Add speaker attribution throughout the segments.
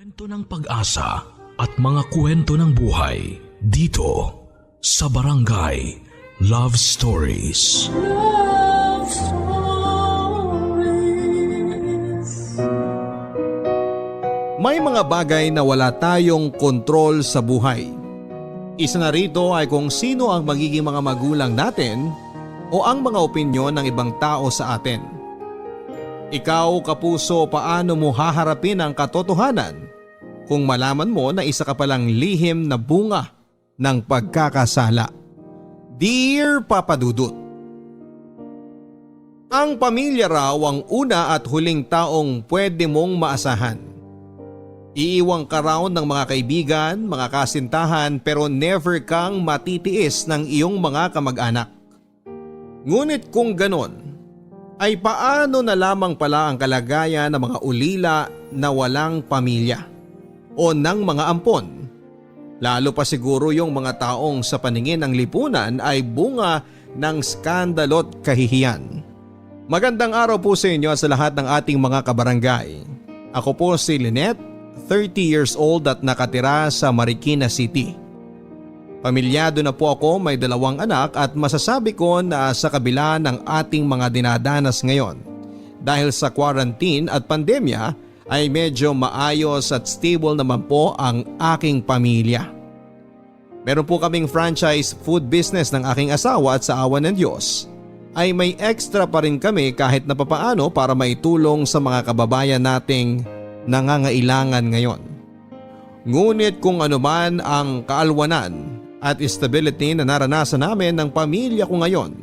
Speaker 1: Kwento ng pag-asa at mga kwento ng buhay dito sa Barangay Love Stories. Love Stories.
Speaker 2: May mga bagay na wala tayong kontrol sa buhay. Isa na rito ay kung sino ang magiging mga magulang natin o ang mga opinyon ng ibang tao sa atin. Ikaw, kapuso, paano mo haharapin ang katotohanan kung malaman mo na isa ka palang lihim na bunga ng pagkakasala? Dear Papa Dudut, ang pamilya raw ang una at huling taong pwede mong maasahan. Iiwang ka raw ng mga kaibigan, mga kasintahan, pero never kang matitiis ng iyong mga kamag-anak. Ngunit kung ganon, ay paano na lamang pala ang kalagayan ng mga ulila na walang pamilya o ng mga ampon? Lalo pa siguro yung mga taong sa paningin ng lipunan ay bunga ng skandalo't kahihiyan. Magandang araw po sa inyo at sa lahat ng ating mga kabarangay. Ako po si Lynette, 30 years old at nakatira sa Marikina City. Pamilyado na po ako, may 2 anak at masasabi ko na sa kabila ng ating mga dinadanas ngayon dahil sa quarantine at pandemya ay medyo maayos at stable naman po ang aking pamilya. Meron po kaming franchise food business ng aking asawa at sa awa ng Diyos ay may extra pa rin kami kahit na papaano para maitulong sa mga kababayan nating nangangailangan ngayon. Ngunit kung ano man ang kaalwanan at stability na naranasan namin ng pamilya ko ngayon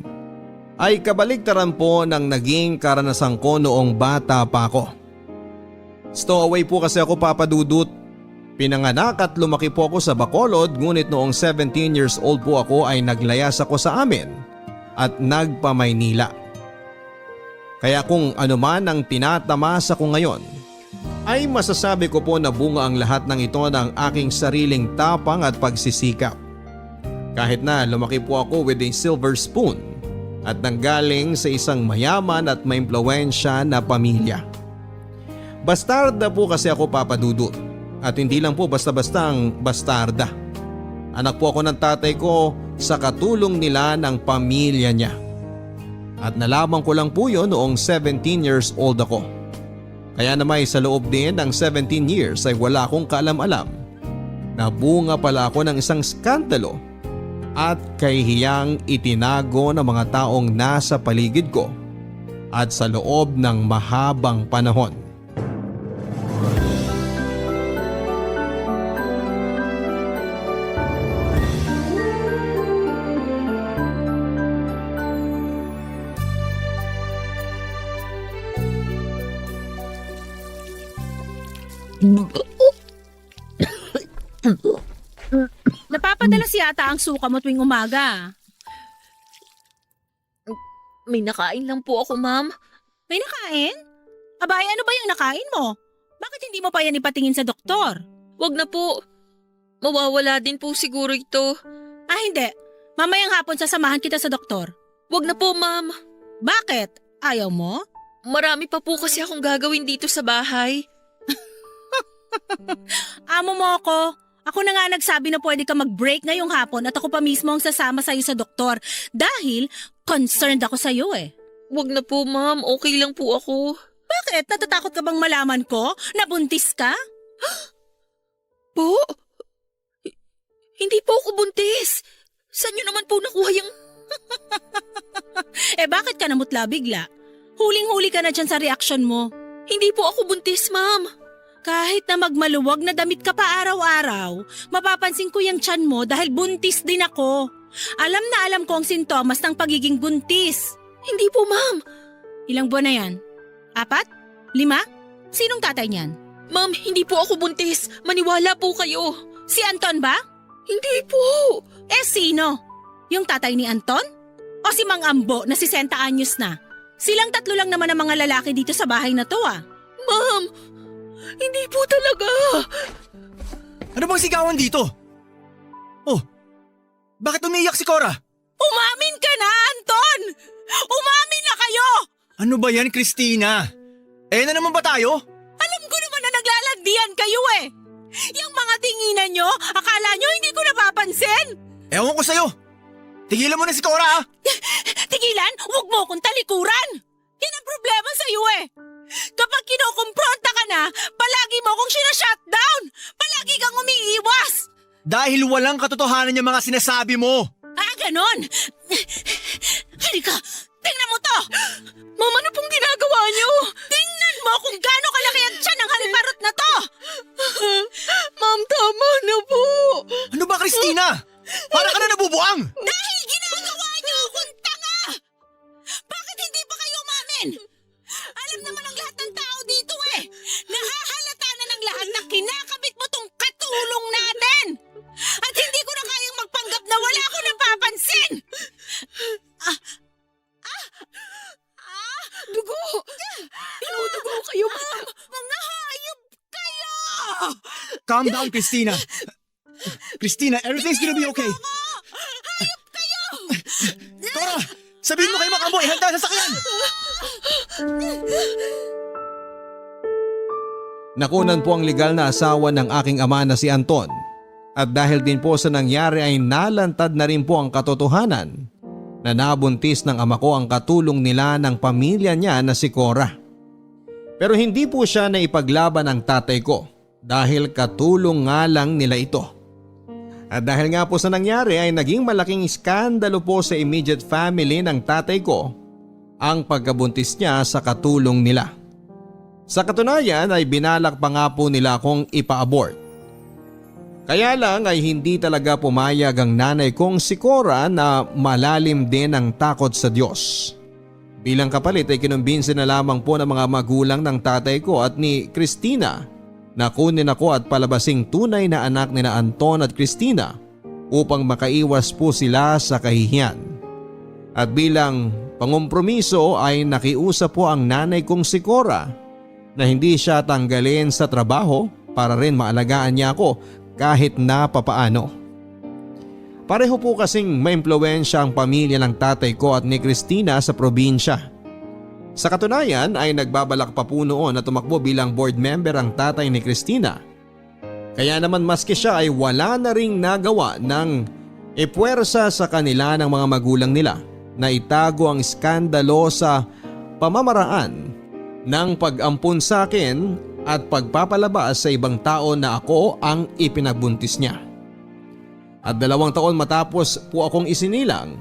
Speaker 2: ay kabaligtaran po ng naging karanasan ko noong bata pa ako. Stowaway po kasi ako, Papa Dudut. Pinanganak at lumaki po ako sa Bacolod, ngunit noong 17 years old po ako ay naglayas ako sa amin at nagpa-Maynila. Kaya kung ano man ang tinatamasa ko ngayon ay masasabi ko po na bunga ang lahat ng ito ng aking sariling tapang at pagsisikap. Kahit na lumaki po ako with a silver spoon at nanggaling sa isang mayaman at may impluwensya na pamilya. Bastarda po kasi ako, Papa Dudut, at hindi lang po basta-bastang bastarda. Anak po ako ng tatay ko sa katulong nila ng pamilya niya. At nalaman ko lang po yun noong 17 years old ako. Kaya naman sa loob din ng 17 years ay wala akong kaalam-alam na bunga pala ako ng isang skandalo at kahihiyang itinago ng mga taong nasa paligid ko at sa loob ng mahabang panahon.
Speaker 3: Napapadalas yata ang suka mo tuwing umaga.
Speaker 4: May nakain lang po ako, ma'am.
Speaker 3: May nakain? Abay, ano ba yung nakain mo? Bakit hindi mo pa yan ipatingin sa doktor?
Speaker 4: Wag na po. Mawawala din po siguro ito.
Speaker 3: Ah, hindi. Mamayang hapon sasamahan kita sa doktor.
Speaker 4: Wag na po, ma'am.
Speaker 3: Bakit? Ayaw mo?
Speaker 4: Marami pa po kasi akong gagawin dito sa bahay.
Speaker 3: Amo mo ako. Ako na nga nagsabi na pwede ka mag-break ngayong hapon at ako pa mismo ang sasama sa'yo sa doktor dahil concerned ako sa'yo eh.
Speaker 4: Wag na po, ma'am. Okay lang po ako.
Speaker 3: Bakit? Natatakot ka bang malaman ko na buntis ka?
Speaker 4: Po? Hindi po ako buntis. Saan niyo naman po nakuha yung...
Speaker 3: Eh bakit ka namutla bigla? Huling-huli ka na dyan sa reaksyon mo.
Speaker 4: Hindi po ako buntis, ma'am.
Speaker 3: Kahit na magmaluwag na damit ka pa araw-araw, mapapansin ko yung tiyan mo dahil buntis din ako. Alam na alam ko ang sintomas ng pagiging buntis.
Speaker 4: Hindi po, ma'am.
Speaker 3: Ilang buwan na yan? 4? 5? Sinong tatay niyan?
Speaker 4: Ma'am, hindi po ako buntis. Maniwala po kayo.
Speaker 3: Si Anton ba?
Speaker 4: Hindi po.
Speaker 3: Eh sino? Yung tatay ni Anton? O si Mang Ambo na 60 anyos na? Silang 3 lang naman ang mga lalaki dito sa bahay na to ah.
Speaker 4: Ma'am, hindi po talaga.
Speaker 5: Ano bang sigawan dito? Oh, bakit umiiyak si Cora?
Speaker 3: Umamin ka na, Anton! Umamin na kayo!
Speaker 5: Ano ba yan, Christina? Eh na naman ba tayo?
Speaker 3: Alam ko naman na naglalandi nagsisindihan kayo eh. Yung mga tinginan nyo, akala nyo hindi ko napapansin?
Speaker 5: Ewan ko sa'yo. Tigilan mo na si Cora ah.
Speaker 3: Tigilan, huwag mo akong talikuran. Yan ang problema sa'yo eh. Kapag kinukumpronta ka na, palagi mo akong sinashutdown. Palagi kang umiiwas.
Speaker 5: Dahil walang katotohanan yung mga sinasabi mo.
Speaker 3: Ah, ganon. Halika, tingnan mo to. Mama, ano pong ginagawa niyo? Tingnan mo kung gaano kalaki ang tiyan ng haliparot na to. Ma'am, tama na po.
Speaker 5: Ano ba, Christina? Para ka na nabubuang.
Speaker 3: Dahil ginagawa niyo akong tanga. Bakit hindi pa kayo umamin? Alam naman ang lahat ng tao dito eh. Nahahalata na ng lahat na kinakabit mo tong katulong natin. At hindi ko na kayang magpanggap na wala ko napapansin.
Speaker 4: Dugo! Inudugo kayo, ma'am!
Speaker 3: Mga hayop kayo!
Speaker 5: Calm down, Christina. Christina, everything's gonna be okay.
Speaker 3: Hayop kayo!
Speaker 5: Cora, sabihin mo kay Makambo, ihanda sa sakyan.
Speaker 2: Nakunan po ang legal na asawa ng aking ama na si Anton. At dahil din po sa nangyari ay nalantad na rin po ang katotohanan na nabuntis ng ama ko ang katulong nila ng pamilya niya na si Cora. Pero hindi po siya na ipaglaban ng tatay ko dahil katulong nga lang nila ito. At dahil nga po sa nangyari ay naging malaking iskandalo po sa immediate family ng tatay ko ang pagkabuntis niya sa katulong nila. Sa katunayan ay binalak pa nga po nila akong ipa-abort. Kaya lang ay hindi talaga pumayag ang nanay kong si Cora na malalim din ang takot sa Diyos. Bilang kapalit ay kinumbinsi na lamang po ng mga magulang ng tatay ko at ni Christina na kunin ako at palabasing tunay na anak ni na Anton at Christina upang makaiwas po sila sa kahihiyan. At bilang pangumpromiso ay nakiusap po ang nanay kong si Cora na hindi siya tanggalin sa trabaho para rin maalagaan niya ako kahit na papaano. Pareho po kasing maimpluwensya ang pamilya ng tatay ko at ni Christina sa probinsya. Sa katunayan ay nagbabalak pa po noon na tumakbo bilang board member ang tatay ni Christina. Kaya naman maski siya ay wala na ring nagawa ng ipuwersa sa kanila ng mga magulang nila na itago ang iskandalo sa pamamaraan ng pag-ampun sa akin at pagpapalabas sa ibang tao na ako ang ipinagbuntis niya. At 2 taon matapos po akong isinilang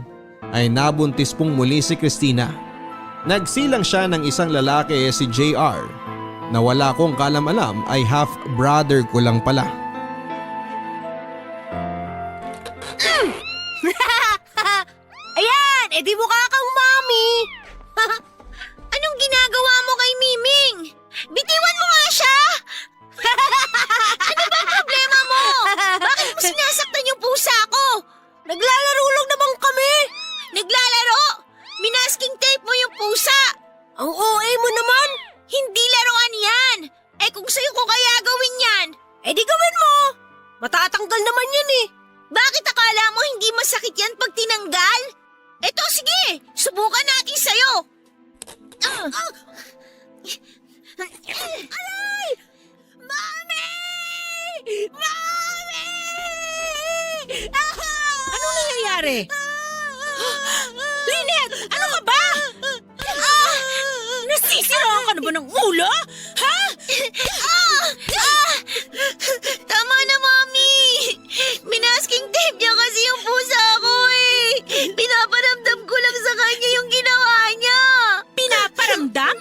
Speaker 2: ay nabuntis pong muli si Christina. Nagsilang siya ng isang lalaki si JR na wala kong kalam-alam ay half brother ko lang pala.
Speaker 4: Ayan! Edi mukha kang mami! Anong ginagawa mo kay Miming? Bitiwan mo nga siya! Ano ba ang problema mo? Bakit mo sinasaktan yung pusa ko? Naglalaro lang naman kami! Naglalaro? Minasking tape mo yung pusa! Ang OA mo naman! Hindi laruan yan! Eh kung sa'yo ko kaya gawin yan, eh di gawin mo! Matatanggal naman yan eh! Bakit akala mo hindi masakit yan pag tinanggal? Eto sige, subukan natin sa'yo! Aray! Mami! Mami!
Speaker 3: Anong nangyayari? Lynette, ano ka ba? Nasisiraan ka na ba ng ulo? Ha?
Speaker 4: Tama na, Mami! Minasking tape niya kasi yung pusa ko eh! Pinaparamdam ko lang sa kanya yung ginawa niya!
Speaker 3: Pinaparamdam?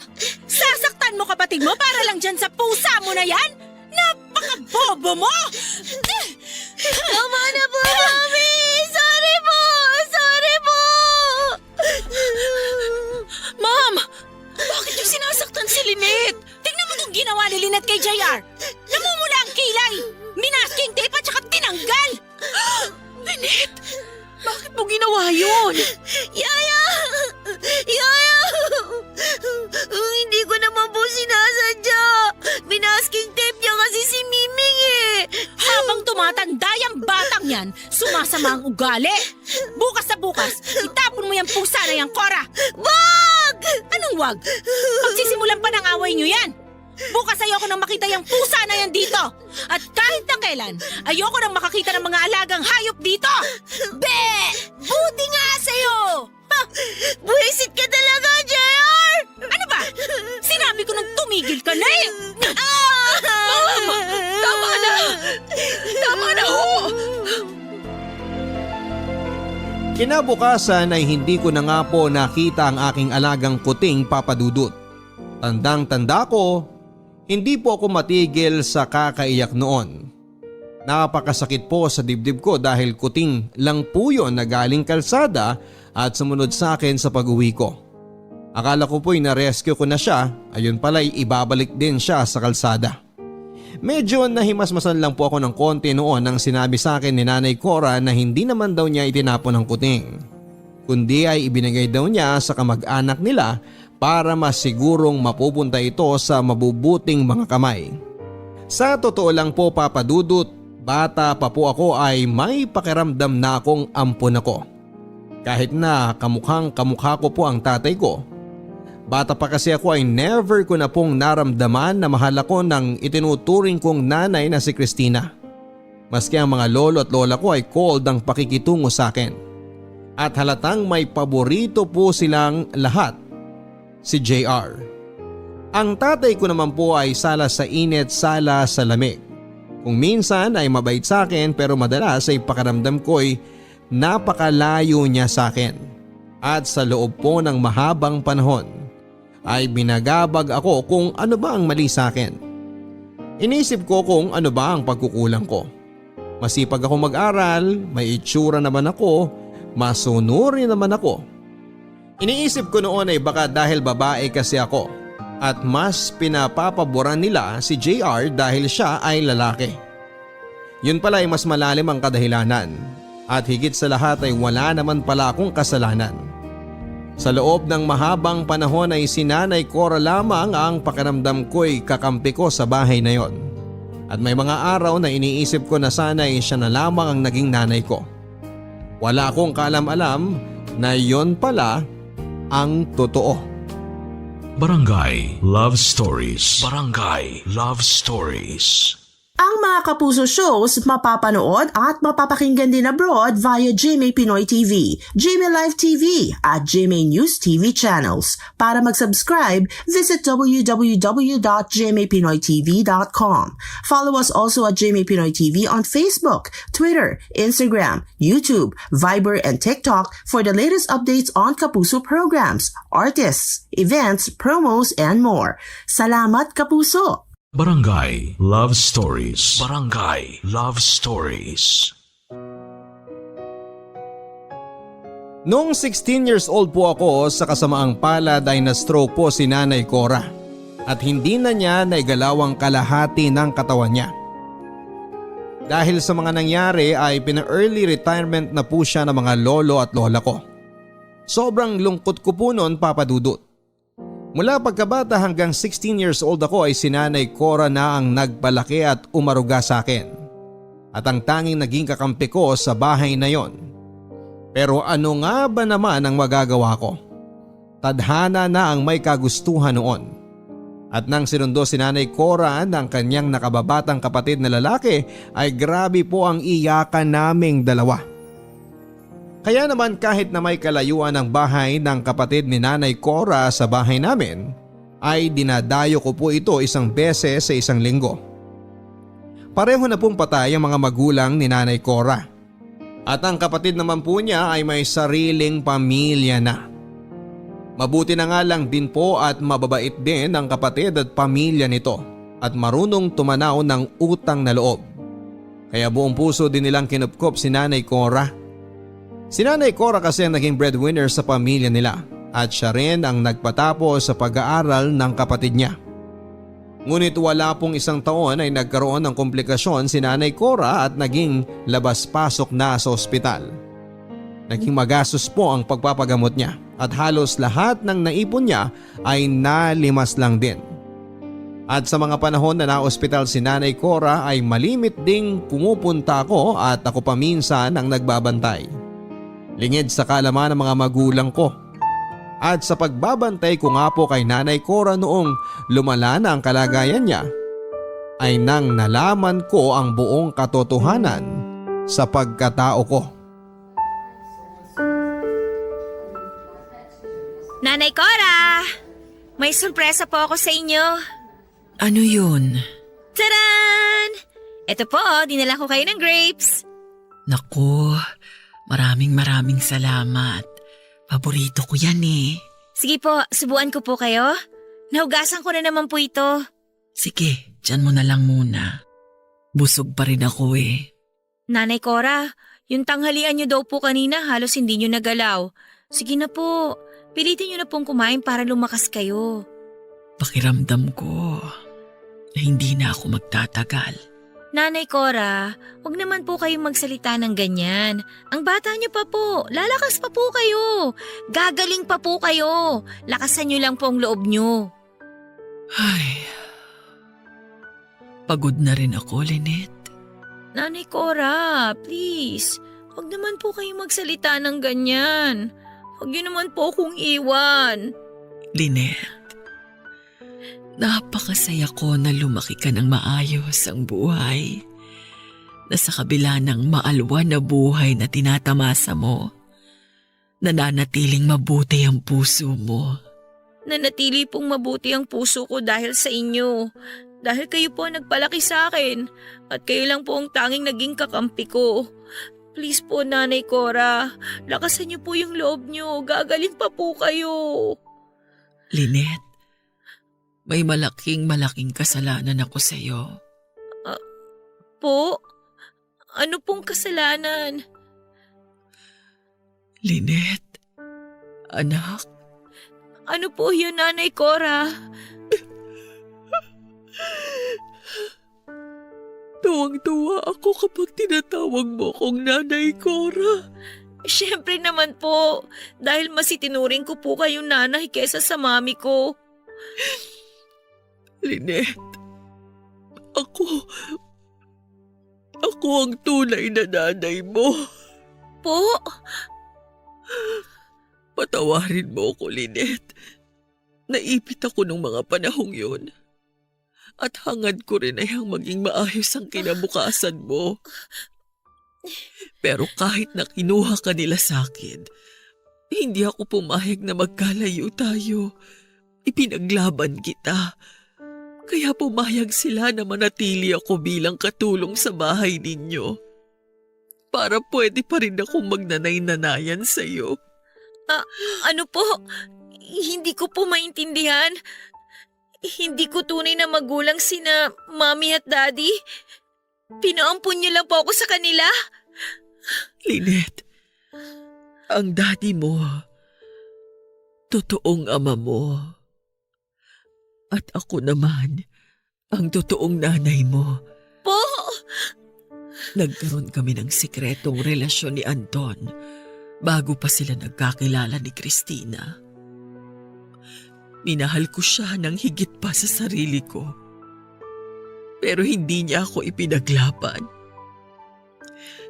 Speaker 3: Sasaktan mo kapatid mo para lang dyan sa pusa mo na yan? Napaka-bobo mo!
Speaker 4: Tama na po, Mami! Sorry po! Sorry po!
Speaker 3: Ma'am! Bakit yung sinasaktan si Lynette? Tingnan mo itong ginawa ni Lynette kay JR. Namumula ang kilay. Minasking tape at saka tinanggal. Lynette! Bakit mo ginawa yun?
Speaker 4: Yaya! Yaya! Hindi ko naman po sinasadya. Minasking tape niya kasi si Miming eh.
Speaker 3: Habang tumatanda yung batang yan, sumasama ang ugali. Bukas na bukas, itapon mo yung pusa na yan, Cora.
Speaker 4: Wag!
Speaker 3: Anong wag? Magsisimulan pa ng away nyo yan. Bukas ayoko nang makita yung pusa na yan dito. At kahit na kailan, ayoko nang makakita ng mga alagang hayop dito.
Speaker 4: Be! Buti nga sa'yo! Ha! Buwisit ka talaga, JR!
Speaker 3: Ano ba? Sinabi ko nang tumigil ka na eh.
Speaker 4: Tama na! Tama na ho!
Speaker 2: Kinabukasan ay hindi ko na nga po nakita ang aking alagang kuting Papadudut. Tandang-tanda ko, hindi po ako matigil sa kakaiyak noon. Napakasakit po sa dibdib ko dahil kuting lang po yun na galing kalsada at sumunod sa akin sa pag-uwi ko. Akala ko po'y na-rescue ko na siya, ayun pala'y ibabalik din siya sa kalsada. Medyo nahimasmasan lang po ako ng konti noon nang sinabi sa akin ni Nanay Cora na hindi naman daw niya itinapon ang kuting, kundi ay ibinigay daw niya sa kamag-anak nila para masigurong mapupunta ito sa mabubuting mga kamay. Sa totoo lang po Papadudut, bata pa po ako ay may pakiramdam na akong ampon ako. Kahit na kamukhang kamukha ko po ang tatay ko. Bata pa kasi ako ay never ko na pong naramdaman na mahal ako ng itinuturing kong nanay na si Christina. Maski ang mga lolo at lola ko ay cold ang pakikitungo sa akin. At halatang may paborito po silang lahat, si JR. Ang tatay ko naman po ay sala sa init, sala sa lamig. Kung minsan ay mabait sa akin pero madalas ay pakiramdam ko ay napakalayo niya sa akin. At sa loob po ng mahabang panahon ay binagabag ako kung ano ba ang mali sa akin. Inisip ko kung ano ba ang pagkukulang ko. Masipag ako mag-aral, may itsura naman ako, masunurin naman ako. Iniisip ko noon ay baka dahil babae kasi ako at mas pinapapaboran nila si JR dahil siya ay lalaki. Yun pala ay mas malalim ang kadahilanan at higit sa lahat ay wala naman pala akong kasalanan. Sa loob ng mahabang panahon ay si Nanay Cora lamang ang pakiramdam ko'y kakampi ko sa bahay na yon. At may mga araw na iniisip ko na sana'y siya na lamang ang naging nanay ko. Wala akong kaalam-alam na yon pala ang totoo.
Speaker 1: Barangay Love Stories. Barangay Love Stories.
Speaker 6: Ang mga Kapuso shows mapapanood at mapapakinggan din abroad via GMA Pinoy TV, GMA Live TV at GMA News TV channels. Para mag-subscribe, visit www.gmapinoytv.com. Follow us also at GMA Pinoy TV on Facebook, Twitter, Instagram, YouTube, Viber, and TikTok for the latest updates on Kapuso programs, artists, events, promos, and more. Salamat, Kapuso!
Speaker 1: Barangay Love Stories. Barangay Love Stories.
Speaker 2: Noong 16 years old po ako sa kasamaang palad ay na-stroke po si Nanay Cora at hindi na niya naigalawang kalahati ng katawan niya. Dahil sa mga nangyari ay pina-early retirement na po siya ng mga lolo at lola ko. Sobrang lungkot ko po noon Papadudut. Mula pagkabata hanggang 16 years old ako ay si Nanay Cora na ang nagpalaki at umaruga sa akin. At ang tanging naging kakampi ko sa bahay na yon. Pero ano nga ba naman ang magagawa ko? Tadhana na ang may kagustuhan noon. At nang sinundo si Nanay Cora ng kanyang nakababatang kapatid na lalaki ay grabe po ang iyakan naming dalawa. Kaya naman kahit na may kalayuan ang bahay ng kapatid ni Nanay Cora sa bahay namin, ay dinadayo ko po ito isang beses sa isang linggo. Pareho na pong patay ang mga magulang ni Nanay Cora. At ang kapatid naman po niya ay may sariling pamilya na. Mabuti na nga lang din po at mababait din ang kapatid at pamilya nito at marunong tumanaw ng utang na loob. Kaya buong puso din nilang kinupkop si Nanay Cora. Si Nanay Cora kasi ang naging breadwinner sa pamilya nila at siya rin ang nagpatapos sa pag-aaral ng kapatid niya. Ngunit wala pong isang taon ay nagkaroon ng komplikasyon si Nanay Cora at naging labas-pasok na sa ospital. Naging magastos po ang pagpapagamot niya at halos lahat ng naipon niya ay nalimas lang din. At sa mga panahon na na-ospital si Nanay Cora ay malimit ding pumupunta ako at ako paminsan ang nagbabantay. Lingid sa kaalaman ng mga magulang ko. At sa pagbabantay ko nga po kay Nanay Cora noong lumala na ang kalagayan niya, ay nang nalaman ko ang buong katotohanan sa pagkatao ko.
Speaker 4: Nanay Cora! May sorpresa po ako sa inyo.
Speaker 3: Ano yun?
Speaker 4: Taran! Ito po, dinala ko kayo ng grapes.
Speaker 3: Naku, maraming salamat. Paborito ko yan eh.
Speaker 4: Sige po, subuan ko po kayo. Nahugasan ko na naman po ito.
Speaker 3: Sige, dyan mo na lang muna. Busog pa rin ako eh.
Speaker 4: Nanay Cora, yung tanghalian niyo daw po kanina halos hindi niyo nagalaw. Sige na po, pilitin niyo na pong kumain para lumakas kayo.
Speaker 3: Pakiramdam ko na hindi na ako magtatagal.
Speaker 4: Nanay Cora, huwag naman po kayong magsalita ng ganyan. Ang bata niyo pa po, lalakas pa po kayo. Gagaling pa po kayo. Lakasan niyo lang po ang loob niyo.
Speaker 3: Ay, pagod na rin ako, Lynette.
Speaker 4: Nanay Cora, please, huwag naman po kayong magsalita ng ganyan. Huwag niyo naman po akong iwan.
Speaker 3: Lynette, napakasaya ko na lumaki ka ng maayos ang buhay. Na sa kabila ng maalwan na buhay na tinatamasa mo, nananatiling mabuti ang puso mo.
Speaker 4: Nanatili pong mabuti ang puso ko dahil sa inyo. Dahil kayo po ang nagpalaki sa akin at kayo lang po ang tanging naging kakampi ko. Please po, Nanay Cora, lakasan niyo po yung loob niyo. Gagaling pa po kayo.
Speaker 3: Lynette, may malaking kasalanan ako sa iyo.
Speaker 4: Po? Ano pong kasalanan?
Speaker 3: Lynette, anak.
Speaker 4: Ano po yun, Nanay Cora?
Speaker 3: Tuwang-tuwa ako kapag tinatawag mo akong Nanay Cora.
Speaker 4: Siyempre naman po, dahil mas itinuring ko po kayong nanay kesa sa mami ko.
Speaker 3: Lynette, ako ang tunay na nanay mo.
Speaker 4: Po?
Speaker 3: Patawarin mo ako, Lynette. Naipit ako nung mga panahong yun. At hangad ko rin ay ang maging maayos ang kinabukasan mo. Pero kahit na kinuha ka nila sa akin, hindi ako pumayag na magkalayo tayo. Ipinaglaban kita. Kaya pumayag sila na manatili ako bilang katulong sa bahay ninyo. Para pwede pa rin akong magnanay-nanayan sa iyo.
Speaker 4: Ano po? Hindi ko po maintindihan. Hindi ko tunay na magulang sina Mami at Daddy. Pinaampun niyo lang po ako sa kanila.
Speaker 3: Lynette, ang daddy mo, totoong ama mo. At ako naman, ang totoong nanay mo.
Speaker 4: Po?
Speaker 3: Nagkaroon kami ng sikretong relasyon ni Anton bago pa sila nagkakilala ni Christina. Minahal ko siya ng higit pa sa sarili ko. Pero hindi niya ako ipinaglaban.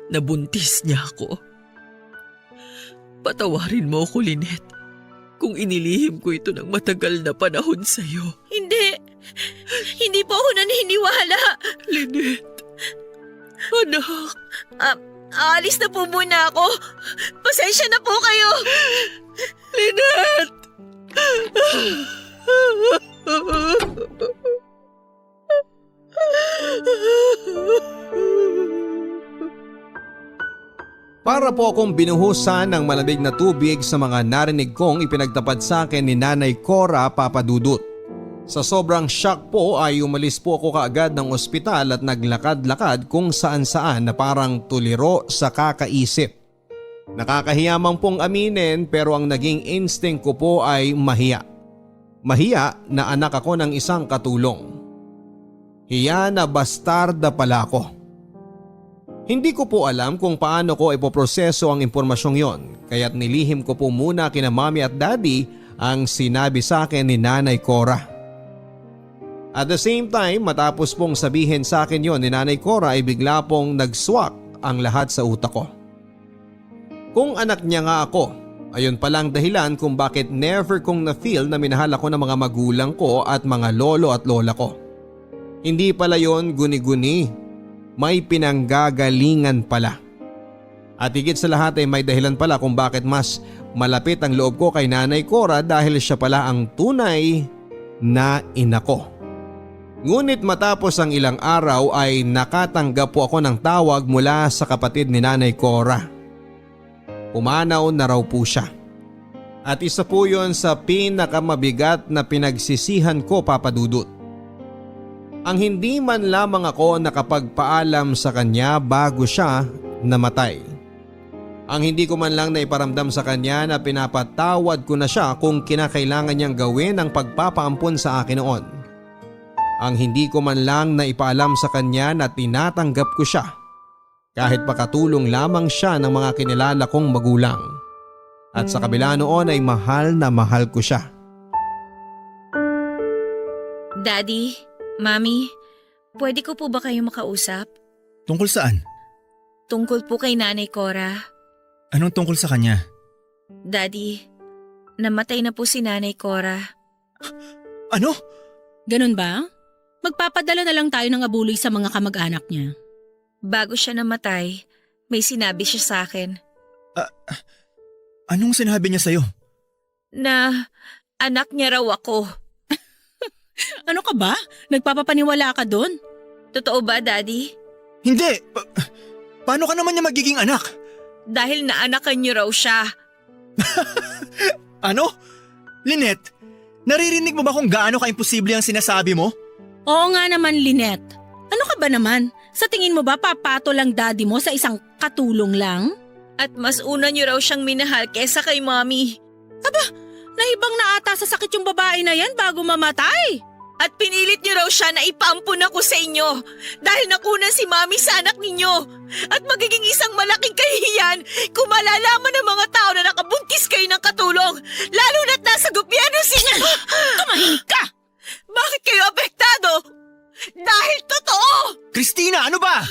Speaker 3: Nabuntis niya ako. Patawarin mo ako, Lynette, kung inilihim ko ito ng matagal na panahon sa'yo.
Speaker 4: Hindi. Hindi po ako naniniwala.
Speaker 3: Lynette, anak.
Speaker 4: Aalis na po muna ako. Pasensya na po kayo.
Speaker 3: Lynette!
Speaker 2: Para po akong binuhusan ng malamig na tubig sa mga narinig kong ipinagtapat sa akin ni Nanay Cora Papadudut. Sa sobrang shock po ay umalis po ako kaagad ng ospital at naglakad-lakad kung saan-saan na parang tuliro sa kakaisip. Nakakahiyamang pong aminin pero ang naging instinct ko po ay mahiya. Mahiya na anak ako ng isang katulong. Hiya na bastarda pala ako. Hindi ko po alam kung paano ko ipoproseso ang impormasyong yon, kaya't nilihim ko po muna kina Mami at Daddy ang sinabi sa akin ni Nanay Cora. At the same time, matapos pong sabihin sa akin yon ni Nanay Cora ay bigla pong nagswak ang lahat sa utak ko. Kung anak niya nga ako, Ayon palang dahilan kung bakit never kong na-feel na minahal ako ng mga magulang ko at mga lolo at lola ko. Hindi pala yon guni-guni, may pinanggagalingan pala. At higit sa lahat ay may dahilan pala kung bakit mas malapit ang loob ko kay Nanay Cora dahil siya pala ang tunay na ina ko. Ngunit matapos ang ilang araw ay nakatanggap po ako ng tawag mula sa kapatid ni Nanay Cora. Pumanaw na raw po siya. At isa po yun sa pinakamabigat na pinagsisihan ko, Papa Dudut. Ang hindi man lamang ako nakapagpaalam sa kanya bago siya namatay. Ang hindi ko man lang naiparamdam sa kanya na pinapatawad ko na siya kung kinakailangan niyang gawin ang pagpapaampon sa akin noon. Ang hindi ko man lang naipaalam sa kanya na tinatanggap ko siya kahit pakatulong lamang siya ng mga kinilala kong magulang. At sa kabila noon ay mahal na mahal ko siya.
Speaker 4: Daddy, Mami, pwede ko po ba kayo makausap?
Speaker 5: Tungkol saan?
Speaker 4: Tungkol po kay Nanay Cora.
Speaker 5: Anong tungkol sa kanya?
Speaker 4: Daddy, namatay na po si Nanay Cora.
Speaker 5: Ano?
Speaker 3: Ganun ba? Magpapadala na lang tayo ng abuloy sa mga kamag-anak niya.
Speaker 4: Bago siya namatay, may sinabi siya sa akin.
Speaker 5: Anong sinabi niya sa'yo?
Speaker 4: Na anak niya raw ako.
Speaker 3: Ano ka ba? Nagpapapaniwala ka doon?
Speaker 4: Totoo ba, Daddy?
Speaker 5: Hindi! Paano ka naman niya magiging anak?
Speaker 4: Dahil naanakan niyo raw siya.
Speaker 5: Ano? Lynette, naririnig mo ba kung gaano ka-imposible ang sinasabi mo?
Speaker 3: Oo nga naman, Lynette. Ano ka ba naman? Sa tingin mo ba papato lang daddy mo sa isang katulong lang?
Speaker 4: At mas una niyo raw siyang minahal kesa kay Mommy.
Speaker 3: Naibang na ata sa sakit yung babae na yan bago mamatay.
Speaker 4: At pinilit niyo raw siya na ipampun ako sa inyo dahil nakunan si Mommy sa anak ninyo. At magiging isang malaking kahihiyan kung malalaman ng mga tao na nakabuntis kayo ng katulong, lalo na't nasa gobyerno
Speaker 3: Tumahimik ka!
Speaker 4: Bakit kayo apektado? Dahil totoo!
Speaker 5: Christina, ano ba?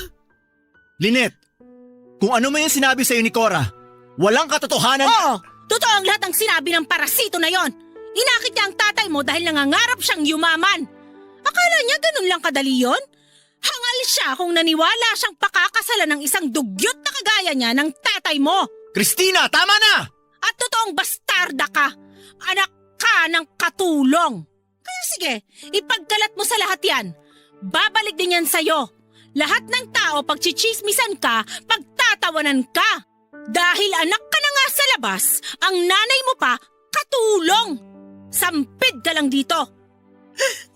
Speaker 5: Lynette, kung ano man yung sinabi sa'yo ni Cora, walang katotohanan.
Speaker 3: Oo! Totoo ang lahat ng sinabi ng parasito na yon. Inakit niya ang tatay mo dahil nangangarap siyang yumaman. Akala niya ganun lang kadali yon? Hangal siya kung naniwala siyang pakakasalan ng isang dugyot na kagaya niya ng tatay mo.
Speaker 5: Christina, tama na!
Speaker 3: At totoong bastarda ka. Anak ka ng katulong. Kaya sige, ipagkalat mo sa lahat yan. Babalik din yan sa'yo. Lahat ng tao pagchichismisan ka, pagtatawanan ka. Dahil anak ka na nga sa labas, ang nanay mo pa, katulong. Sampid ka lang dito.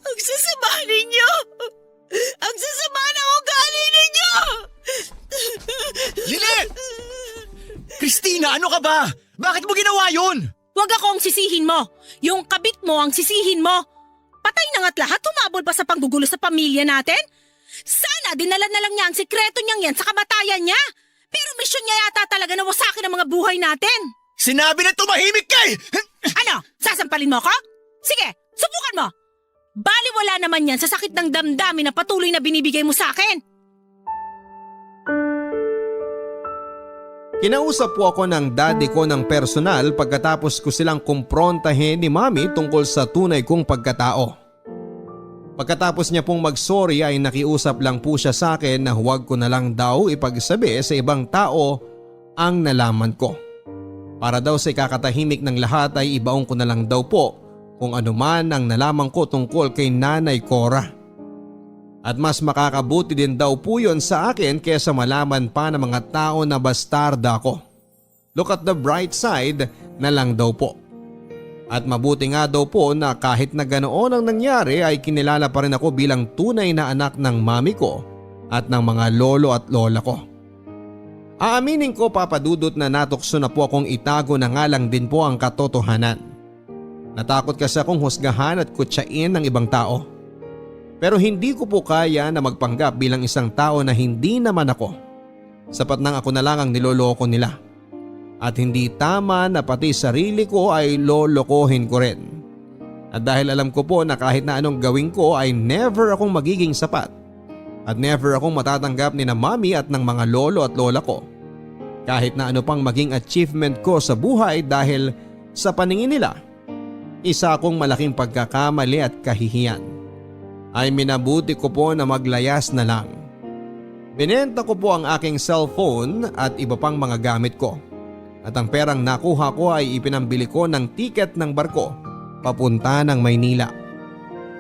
Speaker 4: Ang sasama ninyo! Ang sasama na ugali ninyo!
Speaker 5: Lynette! Christina, ano ka ba? Bakit mo ginawa yun?
Speaker 3: Huwag ako ang sisihin mo. Yung kabit mo ang sisihin mo. Patay na nga't lahat, humabol pa sa panggugulo sa pamilya natin? Sana dinala na lang niya ang sikreto niyang yan sa kamatayan niya. Pero misyon niya yata talaga na wasakin ang mga buhay natin.
Speaker 5: Sinabi na tumahimik ka eh!
Speaker 3: Ano? Sasampalin mo ko? Sige, subukan mo. Baliwala naman yan sa sakit ng damdamin na patuloy na binibigay mo sa akin.
Speaker 2: Kinausap po ako ng daddy ko ng personal pagkatapos ko silang kumprontahin ni Mami tungkol sa tunay kong pagkatao. Pagkatapos niya pong mag-sorry ay nakiusap lang po siya sa akin na huwag ko na lang daw ipagsabi sa ibang tao ang nalaman ko. Para daw sa ikakatahimik ng lahat ay ibaong ko na lang daw po kung ano man ang nalaman ko tungkol kay Nanay Cora. At mas makakabuti din daw po yun sa akin kesa malaman pa ng mga tao na bastarda ko. Look at the bright side na lang daw po. At mabuti nga daw po na kahit na ganoon ang nangyari ay kinilala pa rin ako bilang tunay na anak ng mami ko at ng mga lolo at lola ko. Aaminin ko, Papa Dudut, na natukso na po akong itago na nga lang din po ang katotohanan. Natakot kasi akong husgahan at kutsain ng ibang tao. Pero hindi ko po kaya na magpanggap bilang isang tao na hindi naman ako. Sapat nang ako na lang ang niloloko nila. At hindi tama na pati sarili ko ay lolokohin ko rin. At dahil alam ko po na kahit na anong gawin ko ay never akong magiging sapat. At never akong matatanggap ni na mami at ng mga lolo at lola ko. Kahit na ano pang maging achievement ko sa buhay dahil sa paningin nila, isa akong malaking pagkakamali at kahihiyan. Ay minabuti ko po na maglayas na lang. Binenta ko po ang aking cellphone at iba pang mga gamit ko. At ang perang nakuha ko ay ipinambili ko ng tiket ng barko papunta ng Maynila.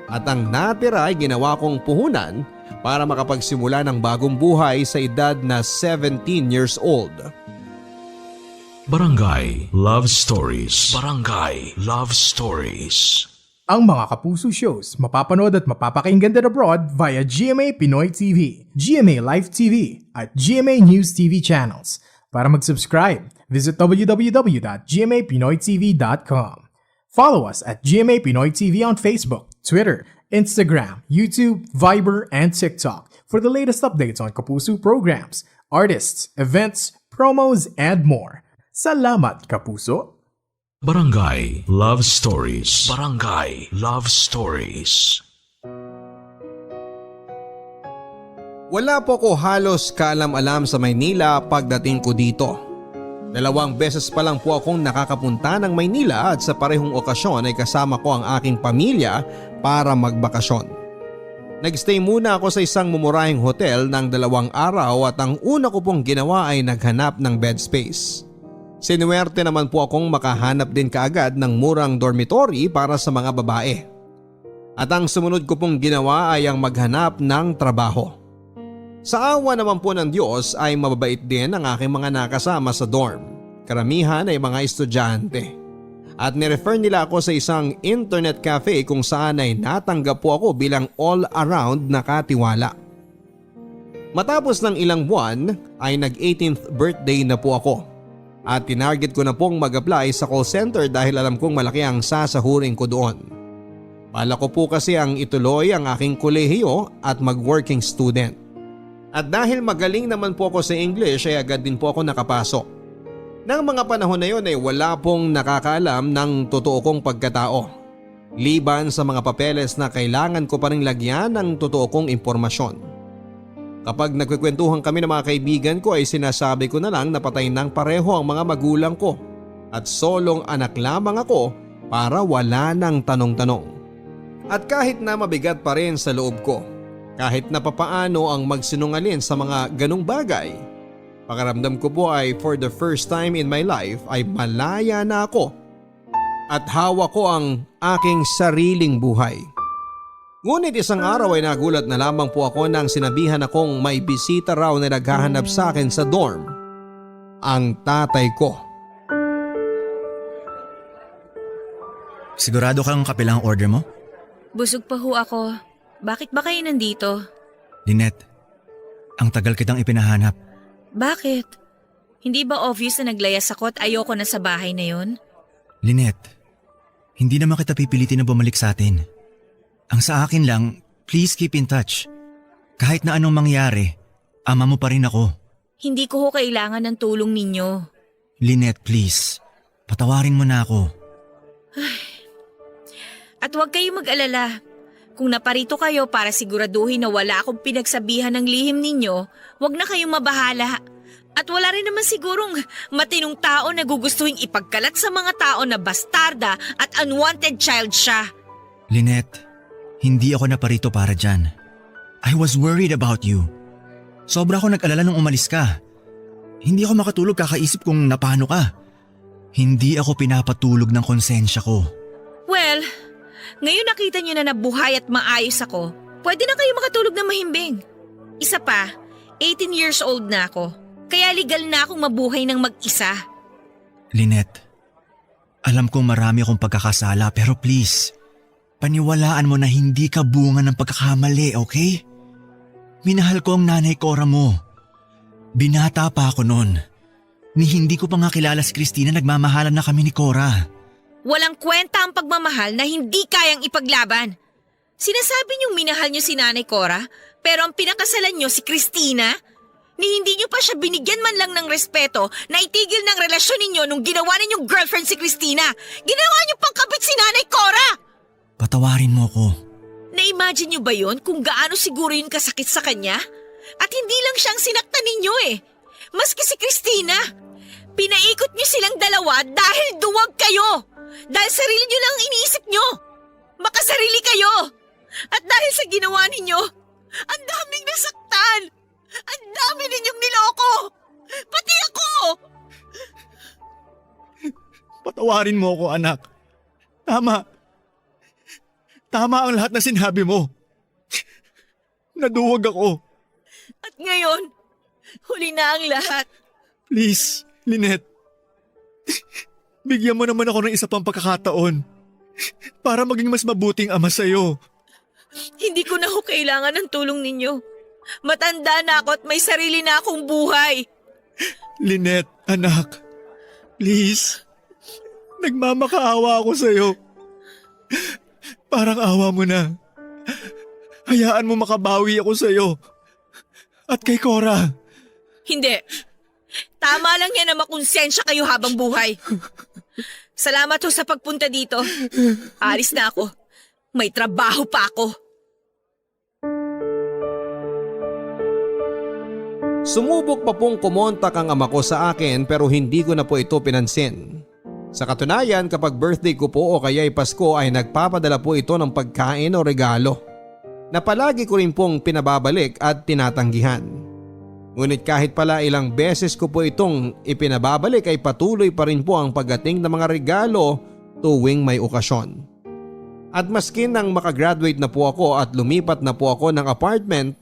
Speaker 2: At ang natira ay ginawa kong puhunan para makapagsimula ng bagong buhay sa edad na 17 years old.
Speaker 1: Barangay Love Stories. Barangay Love Stories.
Speaker 7: Ang mga Kapuso shows mapapanood at mapapakinggan din abroad via GMA Pinoy TV, GMA Live TV at GMA News TV channels. Para mag-subscribe, visit www.gmapinoytv.com. Follow us at GMA Pinoy TV on Facebook, Twitter, Instagram, YouTube, Viber, and TikTok for the latest updates on Kapuso programs, artists, events, promos, and more. Salamat, Kapuso!
Speaker 1: Barangay Love Stories. Barangay Love Stories.
Speaker 2: Wala po ko halos kaalam-alam sa Maynila pagdating ko dito. 2 beses pa lang po akong nakakapunta ng Maynila at sa parehong okasyon ay kasama ko ang aking pamilya para magbakasyon. Nagstay muna ako sa isang mumurahing hotel ng 2 araw at ang una ko pong ginawa ay naghanap ng bed space. Sinuwerte naman po akong makahanap din kaagad ng murang dormitory para sa mga babae. At ang sumunod ko pong ginawa ay ang maghanap ng trabaho. Sa awa naman po ng Diyos ay mababait din ang aking mga nakasama sa dorm. Karamihan ay mga estudyante. At nirefer nila ako sa isang internet cafe kung saan ay natanggap po ako bilang all-around na katiwala. Matapos ng ilang buwan ay nag-18th birthday na po ako. At tinarget ko na pong mag-apply sa call center dahil alam kong malaki ang sasahurin ko doon. Bala ko po kasi ang ituloy ang aking kolehiyo at mag-working student. At dahil magaling naman po ako sa English ay agad din po ako nakapasok. Nang mga panahon na yun ay wala pong nakakaalam ng totoo kong pagkatao. Liban sa mga papeles na kailangan ko pa rin lagyan ng totoo kong impormasyon. Kapag nagkikwentuhan kami ng mga kaibigan ko ay sinasabi ko na lang na patay ng pareho ang mga magulang ko at solong anak lamang ako para wala ng tanong-tanong. At kahit na mabigat pa rin sa loob ko, kahit na papaano ang magsinungaling sa mga ganong bagay, pakiramdam ko po ay for the first time in my life ay malaya na ako at hawak ko ang aking sariling buhay. Ngunit isang araw ay nagulat na lamang po ako nang sinabihan akong may bisita raw na naghahanap sa akin sa dorm. Ang tatay ko.
Speaker 5: Sigurado kang kape lang ang order mo?
Speaker 4: Busog pa ho ako. Bakit ba kayo nandito?
Speaker 5: Lynette, ang tagal kitang ipinahanap.
Speaker 4: Bakit? Hindi ba obvious na naglayas ako at ayoko na sa bahay na yon?
Speaker 5: Lynette, hindi naman kita pipilitin na bumalik sa atin. Ang sa akin lang, please keep in touch. Kahit na anong mangyari, ama mo pa rin ako.
Speaker 4: Hindi ko ho kailangan ng tulong ninyo.
Speaker 5: Lynette, please. Patawarin mo na ako.
Speaker 4: At huwag kayong mag-alala. Kung naparito kayo para siguraduhin na wala akong pinagsabihan ng lihim ninyo, huwag na kayong mabahala. At wala rin naman sigurong matinong tao na gugustuhin ipagkalat sa mga tao na bastarda at unwanted child siya.
Speaker 5: Lynette, hindi ako naparito para dyan. I was worried about you. Sobra ako nag-alala nung umalis ka. Hindi ako makatulog kakaisip kung napano ka. Hindi ako pinapatulog ng konsensya ko.
Speaker 4: Well, ngayon nakita niyo na nabuhay at maayos ako, pwede na kayo makatulog ng mahimbing. Isa pa, 18 years old na ako, kaya legal na akong mabuhay ng mag-isa.
Speaker 5: Lynette, alam kong marami akong pagkakasala pero please, paniwalaan mo na hindi ka bunga ng pagkakamali, okay? Minahal ko ang nanay Cora mo. Binata pa ako noon. Ni hindi ko pa nga kilala si Christina, nagmamahalan na kami ni Cora.
Speaker 4: Walang kwenta ang pagmamahal na hindi kayang ipaglaban. Sinasabi niyong minahal niyo si Nanay Cora, pero ang pinakasalan niyo si Christina? Ni hindi niyo pa siya binigyan man lang ng respeto na itigil ng relasyon ninyo nung ginawa ninyong girlfriend si Christina. Ginawa niyo pang kabit si Nanay Cora!
Speaker 5: Patawarin mo ko.
Speaker 4: Na-imagine niyo ba yon kung gaano siguro yun kasakit sa kanya? At hindi lang siyang sinaktan ninyo eh. Maski si Christina. Pinaikot niyo silang dalawa dahil duwag kayo. Dahil sarili niyo lang ang iniisip niyo. Makasarili kayo. At dahil sa ginawa ninyo, ang daming nasaktan. Ang dami ninyong niloko. Pati ako.
Speaker 5: Patawarin mo ako, anak. Tama. Tama ang lahat na sinabi mo. Naduwag ako.
Speaker 4: At ngayon, huli na ang lahat.
Speaker 5: Please, Lynette. Bigyan mo naman ako ng isa pang pagkakataon para maging mas mabuting ama sa'yo.
Speaker 4: Hindi ko na ho kailangan ng tulong ninyo. Matanda na ako at may sarili na akong buhay.
Speaker 5: Lynette, anak. Please. Nagmamakaawa ako sa'yo. Parang awa mo na. Hayaan mo makabawi ako sa'yo. At kay Cora.
Speaker 4: Hindi. Tama lang yan na makonsensya kayo habang buhay. Salamat ho sa pagpunta dito. Alis na ako. May trabaho pa ako.
Speaker 2: Sumubok pa pong kumontak ang ama ko sa akin pero hindi ko na po ito pinansin. Sa katunayan, kapag birthday ko po o kaya'y Pasko ay nagpapadala po ito ng pagkain o regalo na palagi ko rin pong pinababalik at tinatanggihan. Ngunit kahit pala ilang beses ko po itong ipinababalik ay patuloy pa rin po ang pagdating ng mga regalo tuwing may okasyon. At maski nang makagraduate na po ako at lumipat na po ako ng apartment,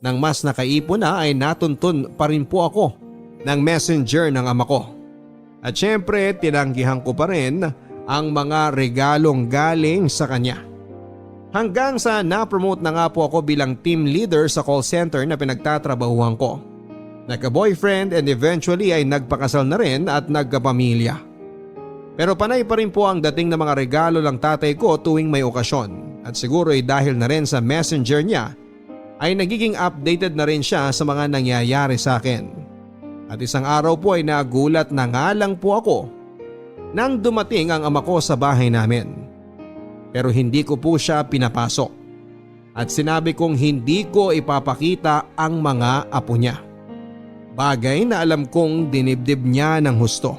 Speaker 2: nang mas nakaipon na ay natuntun pa rin po ako ng messenger ng ama ko. At syempre tinanggihan ko pa rin ang mga regalong galing sa kanya. Hanggang sa na-promote na nga po ako bilang team leader sa call center na pinagtatrabahuhan ko. Nagka-boyfriend and eventually ay nagpakasal na rin at nagkapamilya. Pero panay pa rin po ang dating ng mga regalo ng tatay ko tuwing may okasyon. At siguro ay dahil na rin sa messenger niya ay nagiging updated na rin siya sa mga nangyayari sa akin. At isang araw po ay nagulat na nga lang po ako nang dumating ang ama ko sa bahay namin. Pero hindi ko po siya pinapasok at sinabi kong hindi ko ipapakita ang mga apo niya. Bagay na alam kong dinibdib niya ng husto.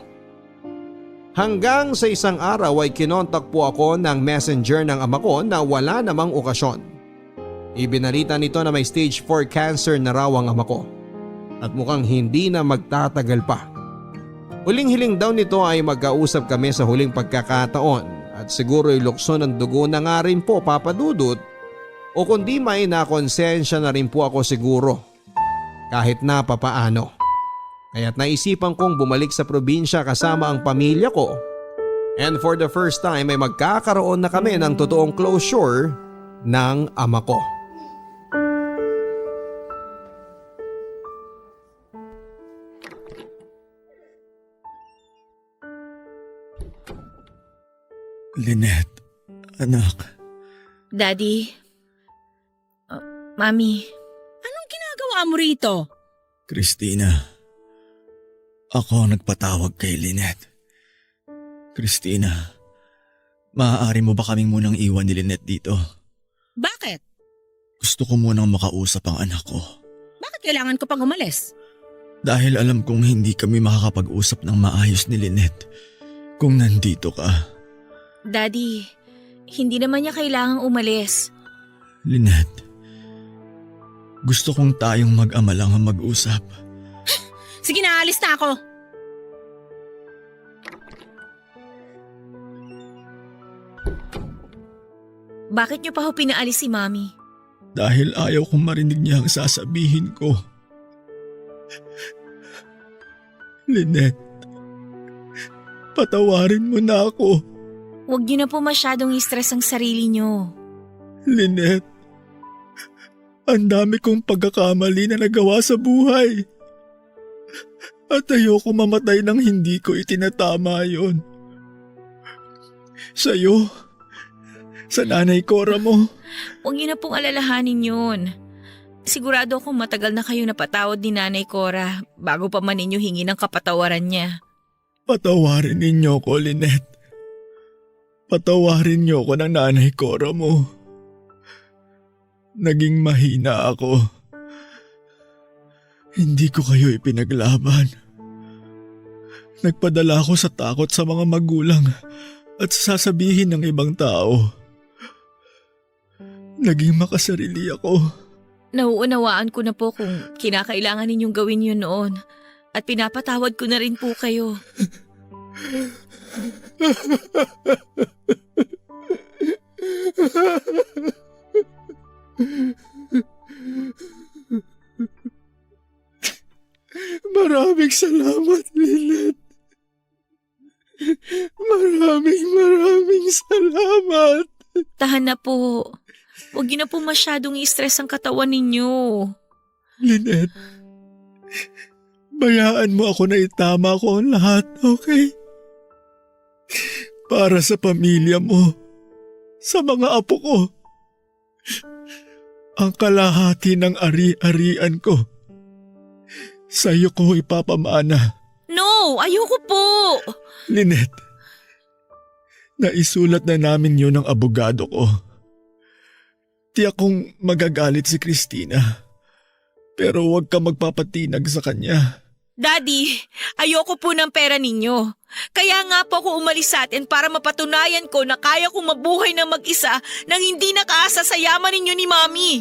Speaker 2: Hanggang sa isang araw ay kinontak po ako ng messenger ng ama ko na wala namang okasyon. Ibinalita nito na may stage 4 cancer na raw ang ama ko. At mukhang hindi na magtatagal pa. Huling-hiling daw nito ay magkausap kami sa huling pagkakataon at siguro'y lukso ng dugo na nga rin po papadudot o kundi may nakonsensya na rin po ako siguro kahit na papaano. Kaya't naisipan kong bumalik sa probinsya kasama ang pamilya ko and for the first time ay magkakaroon na kami ng totoong closure ng ama ko.
Speaker 5: Lynette, anak.
Speaker 4: Daddy. Mami.
Speaker 3: Anong ginagawa mo rito?
Speaker 5: Christina, ako nagpatawag kay Lynette. Christina, maaari mo ba kaming munang iwan ni Lynette dito?
Speaker 3: Bakit?
Speaker 5: Gusto ko munang makausap ang anak ko.
Speaker 3: Bakit kailangan ko pang umalis?
Speaker 5: Dahil alam kong hindi kami makakapag-usap ng maayos ni Lynette kung nandito ka.
Speaker 4: Daddy, hindi naman niya kailangang umalis.
Speaker 5: Lynette, gusto kong tayong mag-ama lang ang mag-usap.
Speaker 3: Sige na, alis na ako.
Speaker 4: Bakit niyo pa ho pinaalis si Mami?
Speaker 5: Dahil ayaw kong marinig niya ang sasabihin ko. Lynette, patawarin mo na ako.
Speaker 4: Huwag niyo na po masyadong i-stress ang sarili niyo.
Speaker 5: Lynette, ang dami kong pagkakamali na nagawa sa buhay. At ayoko mamatay nang hindi ko itinatama yon. Sa'yo, sa nanay Cora mo.
Speaker 4: Huwag niyo na pong alalahanin yun. Sigurado akong matagal na kayo napatawad ni Nanay Cora bago pa man ninyo hingi ng kapatawaran niya.
Speaker 5: Patawarin ninyo ko, Lynette. Patawarin niyo ko ng nanay Cora mo. Naging mahina ako. Hindi ko kayo ipinaglaban. Nagpadala ako sa takot sa mga magulang at sasabihin ng ibang tao. Naging makasarili ako.
Speaker 8: Nauunawaan ko na po kung kinakailangan ninyong gawin yun noon at pinapatawad ko na rin po kayo.
Speaker 5: Maraming salamat, Lynette. Maraming salamat.
Speaker 8: Tahan na po. Huwag niyo na po masyadong i-stress ang katawan ninyo.
Speaker 5: Lynette, bayaan mo ako na itama ko ang lahat, okay? Para sa pamilya mo, sa mga apo ko, ang kalahati ng ari-arian ko, sa'yo ko ipapamana.
Speaker 8: No, ayoko po.
Speaker 5: Lynette, naisulat na namin yun ng abogado ko. Tiyak kong magagalit si Christina, pero huwag ka magpapatinag sa kanya.
Speaker 8: Daddy, ayoko po ng pera ninyo. Kaya nga po ako umalis sa atin para mapatunayan ko na kaya kong mabuhay ng mag-isa nang hindi nakaasa sa yaman ninyo ni Mami.